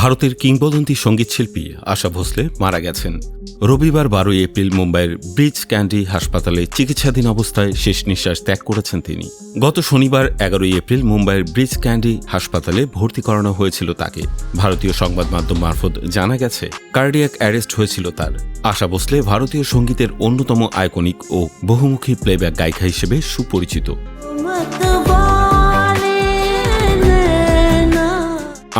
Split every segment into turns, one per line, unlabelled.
ভারতের কিংবদন্তি সঙ্গীতশিল্পী আশা ভোসলে মারা গেছেন। রবিবার 12 এপ্রিল মুম্বাইয়ের ব্রিচ ক্যান্ডি হাসপাতালে চিকিৎসাধীন অবস্থায় শেষ নিঃশ্বাস ত্যাগ করেছেন তিনি। গত শনিবার 11 এপ্রিল মুম্বাইয়ের ব্রিচ ক্যান্ডি হাসপাতালে ভর্তি করানো হয়েছিল তাকে। ভারতীয় সংবাদ মাধ্যম মারফত জানা গেছে কার্ডিয়াক অ্যারেস্ট হয়েছিল তার। আশা ভোসলে ভারতীয় সঙ্গীতের অন্যতম আইকনিক ও বহুমুখী প্লেব্যাক গায়িকা হিসেবে সুপরিচিত।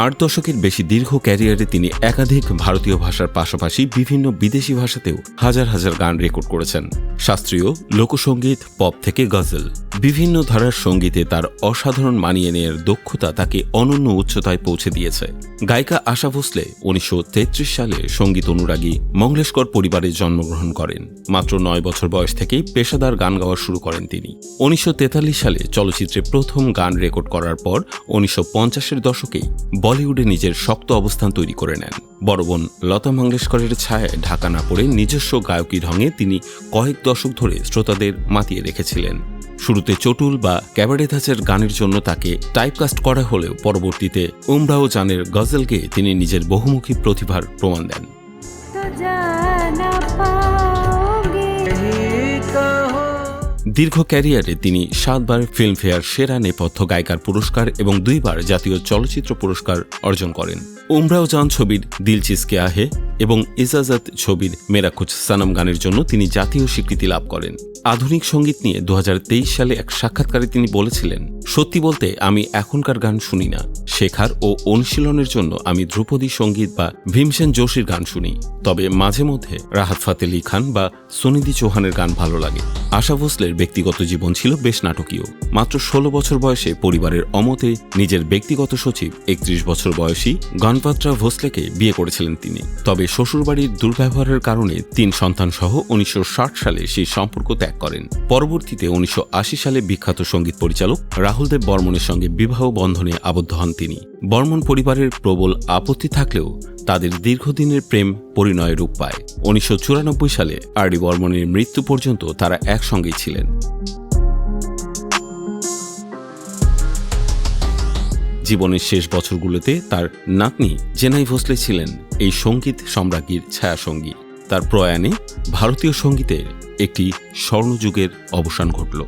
8 দশকের বেশি দীর্ঘ ক্যারিয়ারে তিনি একাধিক ভারতীয় ভাষার পাশাপাশি বিভিন্ন বিদেশি ভাষাতেও হাজার হাজার গান রেকর্ড করেছেন। শাস্ত্রীয়, লোকসঙ্গীত, পপ থেকে গজল, বিভিন্ন ধারার সঙ্গীতে তার অসাধারণ মানিয়ে নেয়ার দক্ষতা তাকে অনন্য উচ্চতায় পৌঁছে দিয়েছে। গায়িকা আশা ভোসলে 1933 সালে সঙ্গীত অনুরাগী মঙ্গলেশকর পরিবারে জন্মগ্রহণ করেন। মাত্র 9 বছর বয়স থেকেই পেশাদার গান গাওয়া শুরু করেন তিনি। 1943 সালে চলচ্চিত্রে প্রথম গান রেকর্ড করার পর 1950-এর দশকেই বলিউডে নিজের শক্ত অবস্থান তৈরি করে নেন। বড় বোন লতা মঙ্গেশকরের ছায়ায় ঢাকা না পড়ে নিজস্ব গায়কী ঢঙে তিনি কয়েক দশক ধরে শ্রোতাদের মাতিয়ে রেখেছিলেন। শুরুতে চটুল বা ক্যাবারে ধাঁচের গানের জন্য তাকে টাইপকাস্ট করা হলেও পরবর্তীতে উমরাও জানের গজল গেয়ে তিনি নিজের বহুমুখী প্রতিভার প্রমাণ দেন। দীর্ঘ ক্যারিয়ারে তিনি 7 বার ফিল্মফেয়ার সেরা নেপথ্য গায়িকার পুরস্কার এবং 2 বার জাতীয় চলচ্চিত্র পুরস্কার অর্জন করেন। উমরাও জান ছবির দিল চিসকে আহে এবং ইজাজত ছবির মেরা কুছ সনম গানের জন্য তিনি জাতীয় স্বীকৃতি লাভ করেন। আধুনিক সঙ্গীত নিয়ে 2023 সালে এক সাক্ষাৎকারে তিনি বলেছিলেন, সত্যি বলতে আমি এখনকার গান শুনি না। শেখার ও অনুশীলনের জন্য আমি ধ্রুপদী সঙ্গীত বা ভীমসেন যোশীর গান শুনি, তবে মাঝে মধ্যে রাহাত ফাতে আলি খান বা সুনিধি চৌহানের গান ভালো লাগে। আশা ভোসলের ব্যক্তিগত জীবন ছিল বেশ নাটকীয়। মাত্র 16 বছর বয়সে পরিবারের অমতে নিজের ব্যক্তিগত সচিব 31 বছর বয়সী গণপাত্রা ভোসলেকে বিয়ে করেছিলেন তিনি। তবে শ্বশুরবাড়ির দুর্ব্যবহারের কারণে 3 সন্তান সহ 1960 সালে সেই সম্পর্ক ত্যাগ করেন। পরবর্তীতে 1980 সালে বিখ্যাত সঙ্গীত পরিচালক রাহুল দেব বর্মনের সঙ্গে বিবাহ বন্ধনে আবদ্ধ হন তিনি। বর্মন পরিবারের প্রবল আপত্তি থাকলেও তাদের দীর্ঘদিনের প্রেম পরিণয়ে রূপ পায়। 1994 সালে আর.ডি. বর্মনের মৃত্যু পর্যন্ত তারা একসঙ্গেই ছিলেন। জীবনের শেষ বছরগুলোতে তার নাতনি জেনাই ভোসলে ছিলেন এই সঙ্গীত সম্রাজ্ঞীর ছায়াসঙ্গী। তার প্রয়াণে ভারতীয় সঙ্গীতের একটি স্বর্ণযুগের অবসান ঘটল।